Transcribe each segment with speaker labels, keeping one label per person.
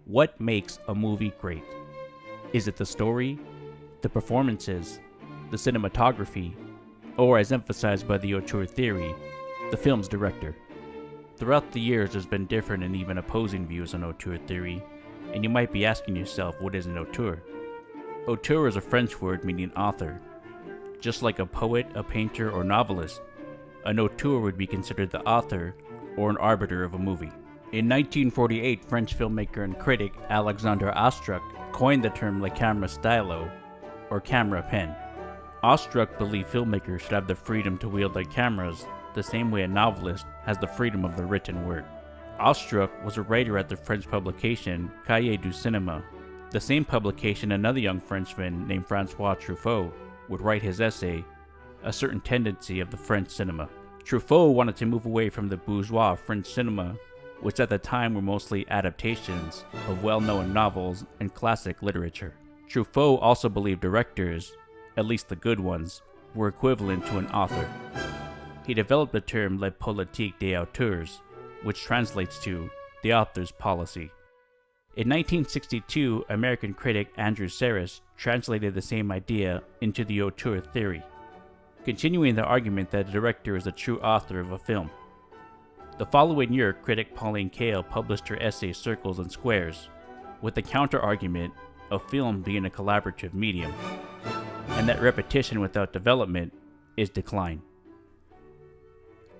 Speaker 1: What makes a movie great? Is it the story, the performances, the cinematography, or as emphasized by the Auteur Theory, the film's director? Throughout the years, there's been different and even opposing views on Auteur Theory, and you might be asking yourself, what is an auteur? Auteur is a French word meaning author. Just like a poet, a painter, or novelist, an auteur would be considered the author or an arbiter of a movie. In 1948, French filmmaker and critic Alexandre Astruc coined the term le camera stylo, or camera pen. Astruc believed filmmakers should have the freedom to wield their cameras the same way a novelist has the freedom of the written word. Astruc was a writer at the French publication Cahiers du Cinéma. The same publication another young Frenchman named Francois Truffaut would write his essay, A Certain Tendency of the French Cinema. Truffaut wanted to move away from the bourgeois French cinema, which at the time were mostly adaptations of well-known novels and classic literature. Truffaut also believed directors, at least the good ones, were equivalent to an author. He developed the term La politique des auteurs, which translates to the author's policy. In 1962, American critic Andrew Sarris translated the same idea into the Auteur Theory, continuing the argument that a director is the true author of a film. The following year, critic Pauline Kael published her essay Circles and Squares, with the counter-argument of film being a collaborative medium, and that repetition without development is decline.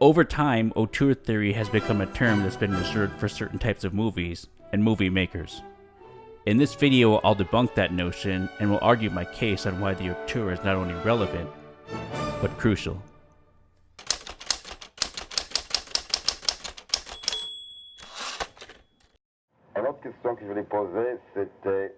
Speaker 1: Over time, Auteur Theory has become a term that's been reserved for certain types of movies and movie makers. In this video, I'll debunk that notion and will argue my case on why the auteur is not only relevant, but crucial.
Speaker 2: L'autre question que je voulais poser, c'était...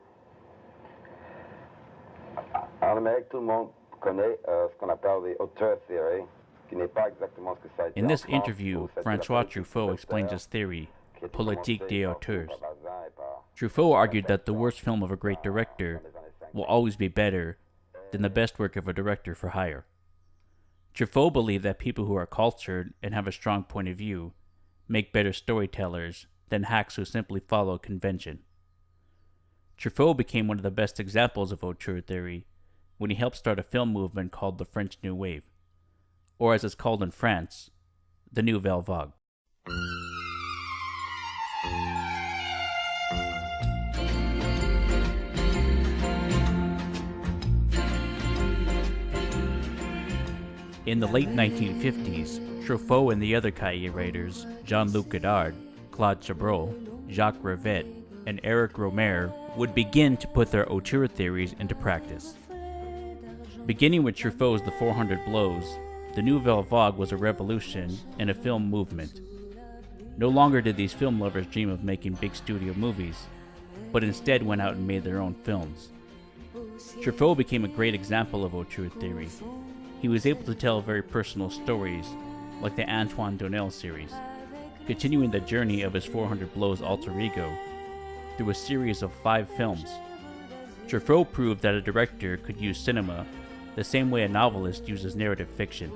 Speaker 2: En Amérique, tout le monde connaît ce qu'on appelle the Auteur Theory, qui n'est pas exactement ce que ça a été.
Speaker 1: In this interview, Francois Truffaut explains his theory, Politique des Auteurs. Truffaut argued that the worst film of a great director will always be better than the best work of a director for hire. Truffaut believed that people who are cultured and have a strong point of view make better storytellers than hacks who simply follow convention. Truffaut became one of the best examples of Auteur Theory when he helped start a film movement called the French New Wave, or as it's called in France, the Nouvelle Vague. In the late 1950s, Truffaut and the other Cahiers writers, Jean-Luc Godard, Claude Chabrol, Jacques Rivette, and Eric Romer, would begin to put their auteur theories into practice. Beginning with Truffaut's The 400 Blows, the Nouvelle Vague was a revolution in a film movement. No longer did these film lovers dream of making big studio movies, but instead went out and made their own films. Truffaut became a great example of auteur theory. He was able to tell very personal stories, like the Antoine Donnel series, continuing the journey of his 400 Blows alter ego through a series of 5 films. Truffaut proved that a director could use cinema the same way a novelist uses narrative fiction.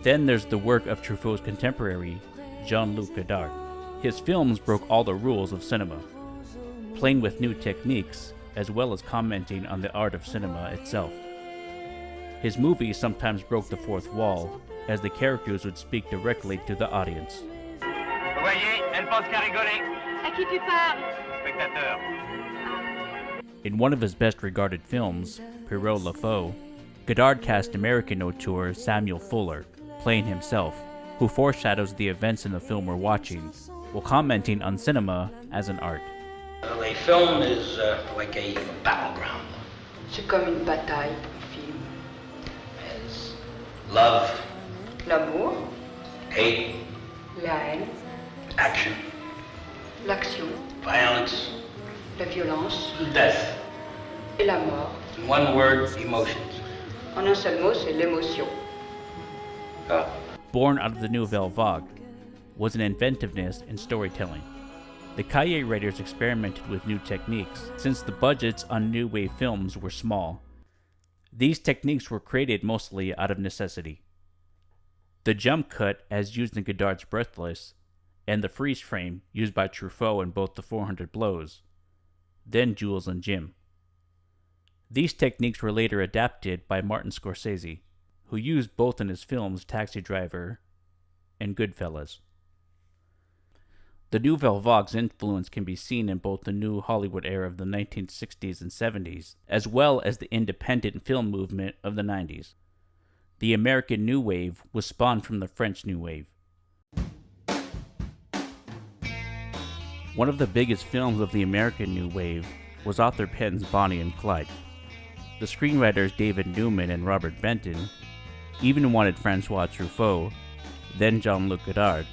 Speaker 1: Then there's the work of Truffaut's contemporary, Jean-Luc Godard. His films broke all the rules of cinema, playing with new techniques as well as commenting on the art of cinema itself. His movies sometimes broke the fourth wall, as the characters would speak directly to the audience.
Speaker 3: Voyez, elle pense qu'à rigoler.
Speaker 4: À qui tu parles?
Speaker 3: Spectateur.
Speaker 1: In one of his best regarded films, Pierrot Le Faux, Godard cast American auteur Samuel Fuller, playing himself, who foreshadows the events in the film we're watching, while commenting on cinema as an art.
Speaker 5: A film is like a battleground.
Speaker 4: C'est comme une bataille pour film.
Speaker 5: As love,
Speaker 4: L'amour,
Speaker 5: hate,
Speaker 4: la haine,
Speaker 5: action,
Speaker 4: l'action,
Speaker 5: violence,
Speaker 4: la violence
Speaker 5: death.
Speaker 4: et la mort.
Speaker 5: In one word, emotions.
Speaker 4: En un seul mot, c'est l'émotion.
Speaker 1: Born out of the Nouvelle Vague was an inventiveness in storytelling. The Cahiers writers experimented with new techniques since the budgets on new wave films were small. These techniques were created mostly out of necessity. The jump cut, as used in Godard's Breathless, and the freeze frame, used by Truffaut in both The 400 Blows, then Jules and Jim. These techniques were later adapted by Martin Scorsese, who used both in his films Taxi Driver and Goodfellas. The Nouvelle Vague's influence can be seen in both the New Hollywood era of the 1960s and 70s, as well as the independent film movement of the 90s. The American New Wave was spawned from the French New Wave. One of the biggest films of the American New Wave was Arthur Penne's Bonnie and Clyde. The screenwriters David Newman and Robert Benton even wanted Francois Truffaut, then Jean-Luc Godard,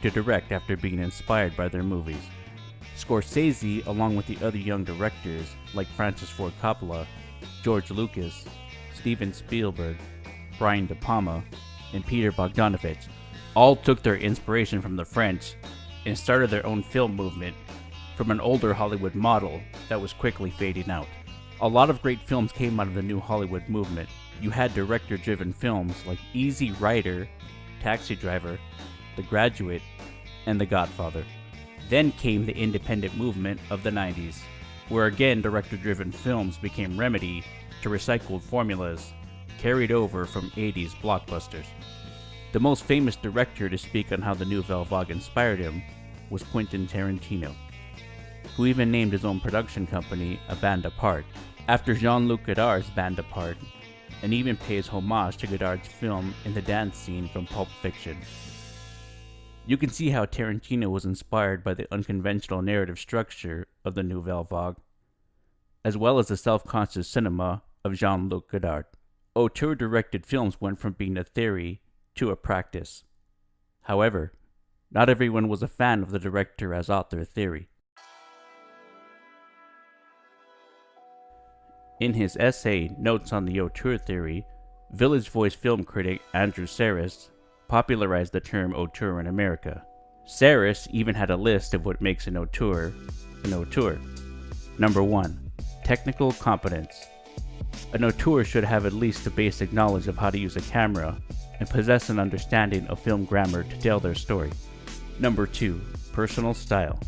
Speaker 1: to direct after being inspired by their movies. Scorsese, along with the other young directors like Francis Ford Coppola, George Lucas, Steven Spielberg, Brian De Palma, and Peter Bogdanovich, all took their inspiration from the French and started their own film movement from an older Hollywood model that was quickly fading out. A lot of great films came out of the New Hollywood movement. You had director-driven films like Easy Rider, Taxi Driver, The Graduate, and The Godfather. Then came the independent movement of the 90s, where again director-driven films became remedy to recycled formulas carried over from 80s blockbusters. The most famous director to speak on how the Nouvelle Vague inspired him was Quentin Tarantino, who even named his own production company A Band Apart, after Jean-Luc Godard's Band Apart, and even pays homage to Godard's film in the dance scene from Pulp Fiction. You can see how Tarantino was inspired by the unconventional narrative structure of the Nouvelle Vague, as well as the self-conscious cinema of Jean-Luc Godard. Auteur-directed films went from being a theory to a practice. However, not everyone was a fan of the director as Auteur Theory. In his essay, Notes on the Auteur Theory, Village Voice film critic Andrew Sarris popularized the term auteur in America. Sarris even had a list of what makes an auteur an auteur. Number 1. Technical competence. An auteur should have at least a basic knowledge of how to use a camera and possess an understanding of film grammar to tell their story. Number 2. Personal style.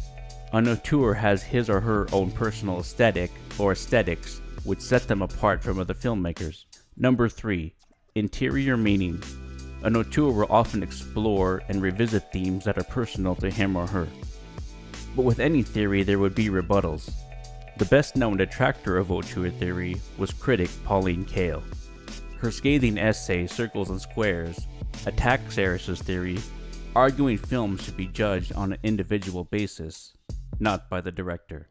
Speaker 1: An auteur has his or her own personal aesthetic or aesthetics which set them apart from other filmmakers. Number 3. Interior meaning. An auteur will often explore and revisit themes that are personal to him or her. But with any theory, there would be rebuttals. The best known detractor of auteur theory was critic Pauline Kael. Her scathing essay, Circles and Squares, attacked Sarris's theory, arguing films should be judged on an individual basis, not by the director.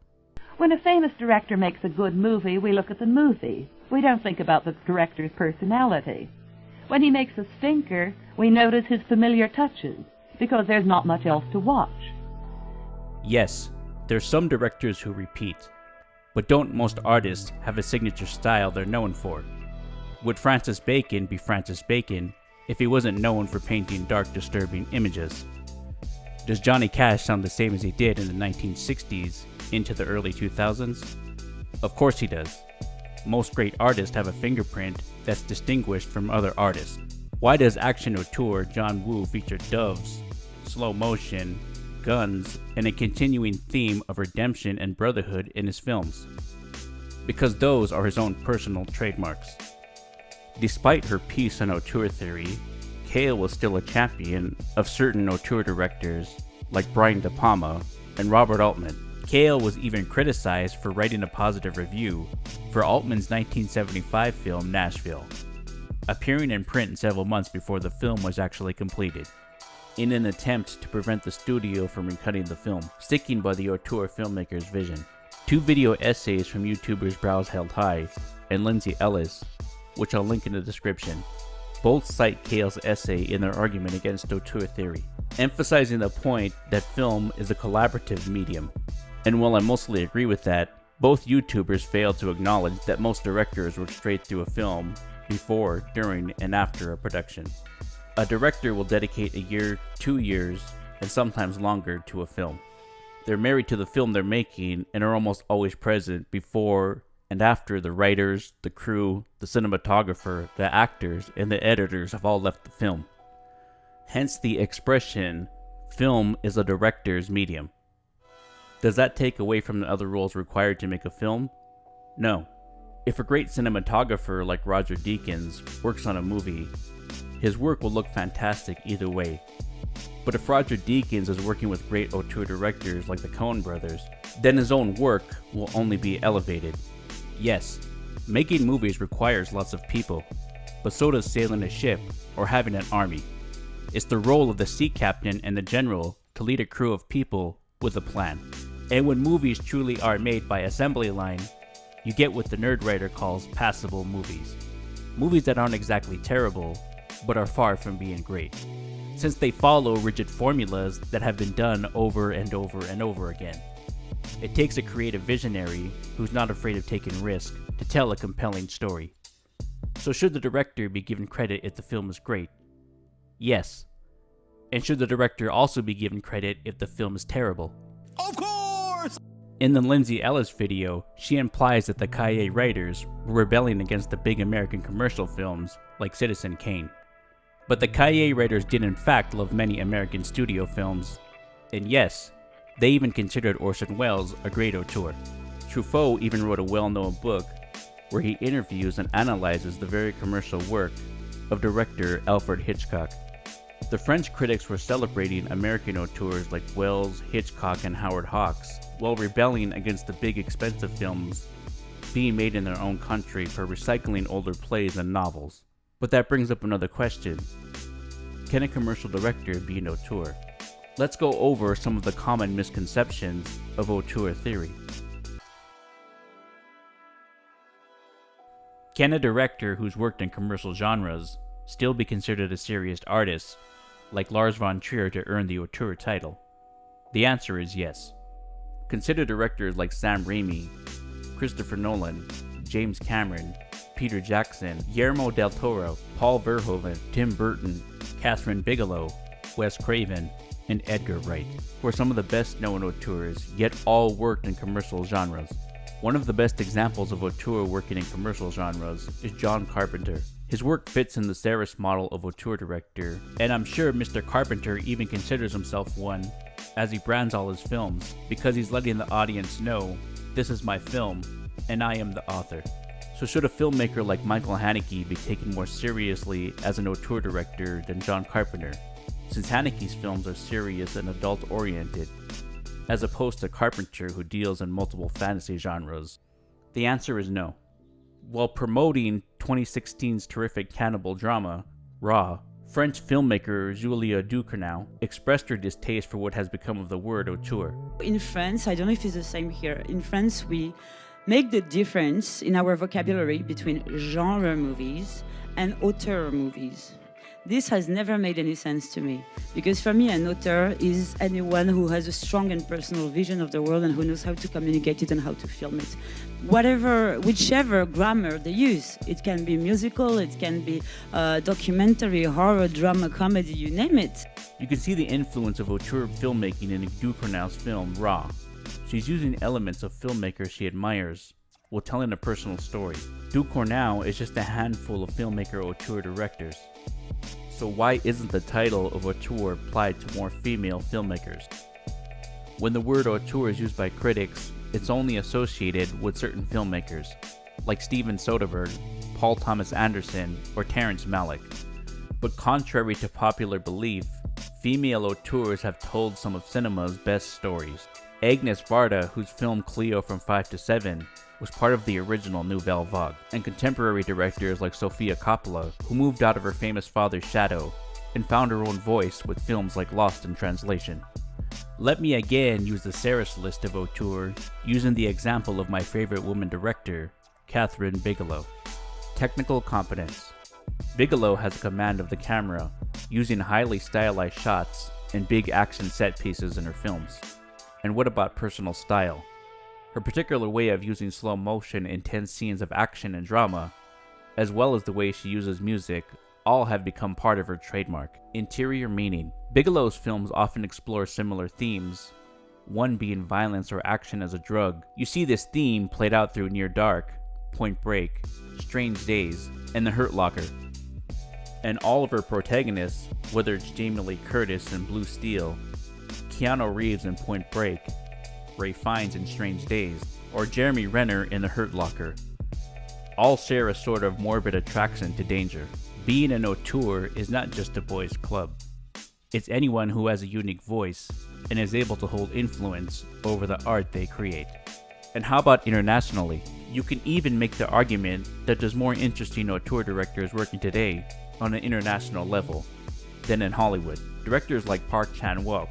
Speaker 6: When a famous director makes a good movie, we look at the movie. We don't think about the director's personality. When he makes a stinker, we notice his familiar touches, because there's not much else to watch.
Speaker 1: Yes, there's some directors who repeat, but don't most artists have a signature style they're known for? Would Francis Bacon be Francis Bacon if he wasn't known for painting dark, disturbing images? Does Johnny Cash sound the same as he did in the 1960s into the early 2000s? Of course he does. Most great artists have a fingerprint that's distinguished from other artists. Why does action auteur John Woo feature doves, slow motion, guns, and a continuing theme of redemption and brotherhood in his films? Because those are his own personal trademarks. Despite her piece on auteur theory, Kael was still a champion of certain auteur directors like Brian De Palma and Robert Altman. Kael was even criticized for writing a positive review for Altman's 1975 film Nashville, appearing in print several months before the film was actually completed, in an attempt to prevent the studio from recutting the film, sticking by the auteur filmmaker's vision. 2 video essays from YouTubers Brows Held High and Lindsay Ellis, which I'll link in the description, both cite Kael's essay in their argument against auteur theory, emphasizing the point that film is a collaborative medium. And while I mostly agree with that, both YouTubers failed to acknowledge that most directors work straight through a film before, during, and after a production. A director will dedicate a year, 2 years, and sometimes longer to a film. They're married to the film they're making and are almost always present before and after the writers, the crew, the cinematographer, the actors, and the editors have all left the film. Hence the expression, film is a director's medium. Does that take away from the other roles required to make a film? No. If a great cinematographer like Roger Deakins works on a movie, his work will look fantastic either way. But if Roger Deakins is working with great auteur directors like the Coen brothers, then his own work will only be elevated. Yes, making movies requires lots of people, but so does sailing a ship or having an army. It's the role of the sea captain and the general to lead a crew of people with a plan. And when movies truly are made by assembly line, you get what the nerd writer calls passable movies. Movies that aren't exactly terrible, but are far from being great, since they follow rigid formulas that have been done over and over and over again. It takes a creative visionary who's not afraid of taking risk to tell a compelling story. So should the director be given credit if the film is great? Yes. And should the director also be given credit if the film is terrible?
Speaker 7: Of course!
Speaker 1: In the Lindsay Ellis video, she implies that the Casets writers were rebelling against the big American commercial films like Citizen Kane. But the Casets writers did in fact love many American studio films, and yes, they even considered Orson Welles a great auteur. Truffaut even wrote a well-known book where he interviews and analyzes the very commercial work of director Alfred Hitchcock. The French critics were celebrating American auteurs like Welles, Hitchcock, and Howard Hawks, while rebelling against the big expensive films being made in their own country for recycling older plays and novels. But that brings up another question. Can a commercial director be an auteur? Let's go over some of the common misconceptions of auteur theory. Can a director who's worked in commercial genres still be considered a serious artist, like Lars von Trier, to earn the auteur title? The answer is yes. Consider directors like Sam Raimi, Christopher Nolan, James Cameron, Peter Jackson, Guillermo del Toro, Paul Verhoeven, Tim Burton, Catherine Bigelow, Wes Craven, and Edgar Wright, who are some of the best known auteurs, yet all worked in commercial genres. One of the best examples of auteur working in commercial genres is John Carpenter. His work fits in the Saris model of auteur director, and I'm sure Mr. Carpenter even considers himself one as he brands all his films, because he's letting the audience know, this is my film, and I am the author. So should a filmmaker like Michael Haneke be taken more seriously as an auteur director than John Carpenter, since Haneke's films are serious and adult-oriented, as opposed to Carpenter, who deals in multiple fantasy genres? The answer is no. While promoting 2016's terrific cannibal drama, Raw, French filmmaker Julia Ducournau expressed her distaste for what has become of the word auteur.
Speaker 8: In France, I don't know if it's the same here, in France we make the difference in our vocabulary between genre movies and auteur movies. This has never made any sense to me, because for me an auteur is anyone who has a strong and personal vision of the world and who knows how to communicate it and how to film it. Whichever grammar they use, it can be musical, it can be documentary, horror, drama, comedy, you name it.
Speaker 1: You can see the influence of auteur filmmaking in Ducournau's film Raw. She's using elements of filmmakers she admires while telling a personal story. Ducournau is just a handful of filmmaker auteur directors. So why isn't the title of auteur applied to more female filmmakers? When the word auteur is used by critics, it's only associated with certain filmmakers, like Steven Soderbergh, Paul Thomas Anderson, or Terrence Malick. But contrary to popular belief, female auteurs have told some of cinema's best stories. Agnes Varda, whose film Cleo from 5 to 7 was part of the original Nouvelle Vague, and contemporary directors like Sofia Coppola, who moved out of her famous father's shadow and found her own voice with films like Lost in Translation. Let me again use the Saris list of auteur, using the example of my favorite woman director, Catherine Bigelow. Technical competence. Bigelow has a command of the camera, using highly stylized shots and big action set pieces in her films. And what about personal style? Her particular way of using slow motion in intense scenes of action and drama, as well as the way she uses music, all have become part of her trademark. Interior meaning. Bigelow's films often explore similar themes, one being violence or action as a drug. You see this theme played out through Near Dark, Point Break, Strange Days, and The Hurt Locker. And all of her protagonists, whether it's Jamie Lee Curtis in Blue Steel, Keanu Reeves in Point Break, Ralph Fiennes in Strange Days, or Jeremy Renner in The Hurt Locker. All share a sort of morbid attraction to danger. Being an auteur is not just a boys' club. It's anyone who has a unique voice and is able to hold influence over the art they create. And how about internationally? You can even make the argument that there's more interesting auteur directors working today on an international level than in Hollywood. Directors like Park Chan-wook,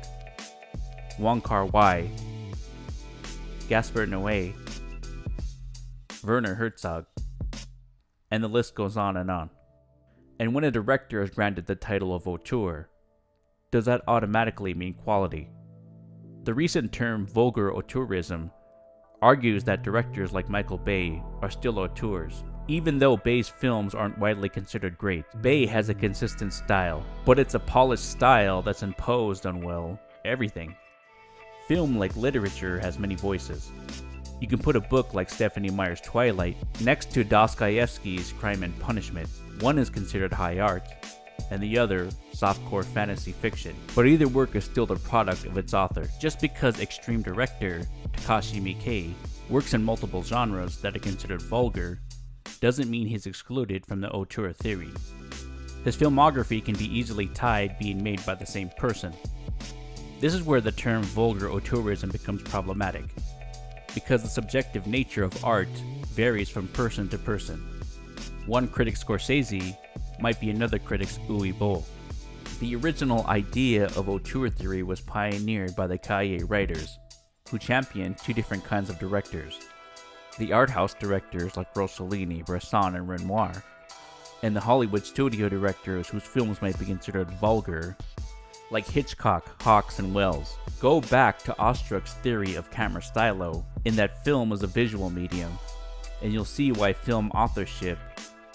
Speaker 1: Wong Kar-wai, Gaspar Noé, Werner Herzog, and the list goes on. And when a director is granted the title of auteur, does that automatically mean quality? The recent term vulgar auteurism argues that directors like Michael Bay are still auteurs. Even though Bay's films aren't widely considered great, Bay has a consistent style, but it's a polished style that's imposed on, well, everything. Film, like literature, has many voices. You can put a book like Stephenie Meyer's Twilight next to Dostoevsky's Crime and Punishment. One is considered high art, and the other softcore fantasy fiction. But either work is still the product of its author. Just because extreme director Takashi Miike works in multiple genres that are considered vulgar doesn't mean he's excluded from the auteur theory. His filmography can be easily tied being made by the same person. This is where the term vulgar auteurism becomes problematic, because the subjective nature of art varies from person to person. One critic Scorsese might be another critic's Uwe Boll. The original idea of auteur theory was pioneered by the Cahiers writers, who championed two different kinds of directors: the art house directors like Rossellini, Bresson, and Renoir, and the Hollywood studio directors whose films might be considered vulgar, like Hitchcock, Hawks, and Wells. Go back to Ostruck's theory of camera stylo, in that film is a visual medium, and you'll see why film authorship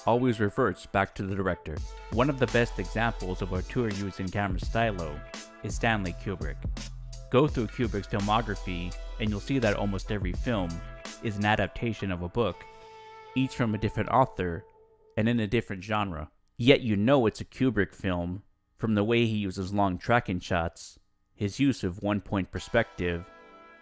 Speaker 1: always reverts back to the director. One of the best examples of auteur use in camera stylo is Stanley Kubrick. Go through Kubrick's filmography and you'll see that almost every film is an adaptation of a book, each from a different author and in a different genre. Yet you know it's a Kubrick film from the way he uses long tracking shots, his use of one-point perspective,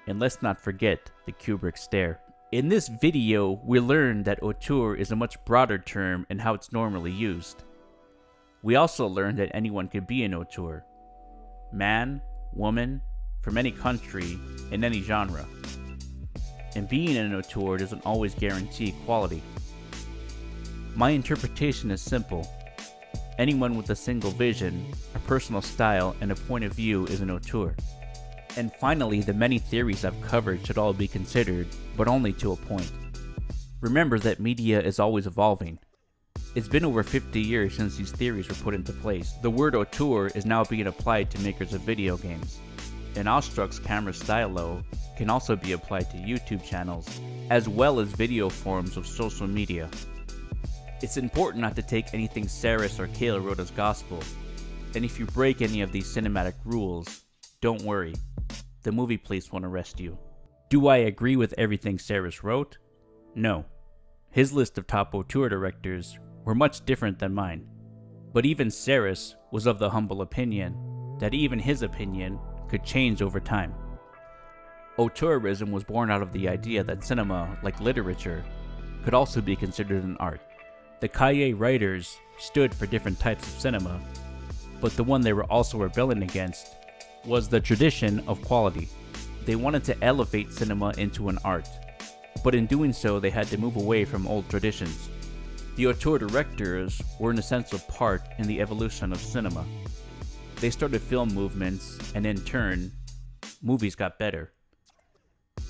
Speaker 1: and let's not forget the Kubrick stare. In this video, we learned that auteur is a much broader term in how it's normally used. We also learned that anyone could be an auteur. Man, woman, from any country, in any genre. And being an auteur doesn't always guarantee quality. My interpretation is simple. Anyone with a single vision, a personal style, and a point of view is an auteur. And finally, the many theories I've covered should all be considered, but only to a point. Remember that media is always evolving. It's been over 50 years since these theories were put into place. The word auteur is now being applied to makers of video games. And Ostruck's camera stylo can also be applied to YouTube channels, as well as video forms of social media. It's important not to take anything Saris or Cale wrote as gospel, and if you break any of these cinematic rules, don't worry, the movie police won't arrest you. Do I agree with everything Saris wrote? No. His list of top auteur directors were much different than mine, but even Saris was of the humble opinion that even his opinion could change over time. Auteurism was born out of the idea that cinema, like literature, could also be considered an art. The Cahiers writers stood for different types of cinema, but the one they were also rebelling against was the tradition of quality. They wanted to elevate cinema into an art, but in doing so they had to move away from old traditions. The auteur directors were an essential part in the evolution of cinema. They started film movements, and in turn, movies got better.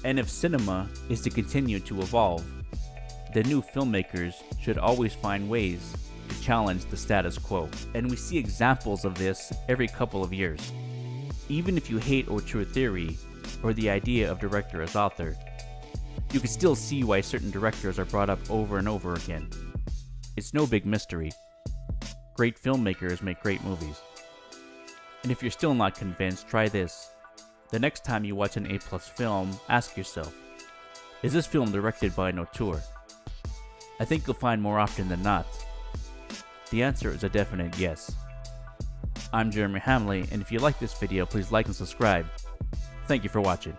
Speaker 1: And if cinema is to continue to evolve, the new filmmakers should always find ways to challenge the status quo. And we see examples of this every couple of years. Even if you hate auteur theory, or the idea of director as author, you can still see why certain directors are brought up over and over again. It's no big mystery. Great filmmakers make great movies. And if you're still not convinced, try this. The next time you watch an A+ film, ask yourself, is this film directed by an auteur? I think you'll find more often than not, the answer is a definite yes. I'm Jeremy Hamley, and if you like this video, please like and subscribe. Thank you for watching.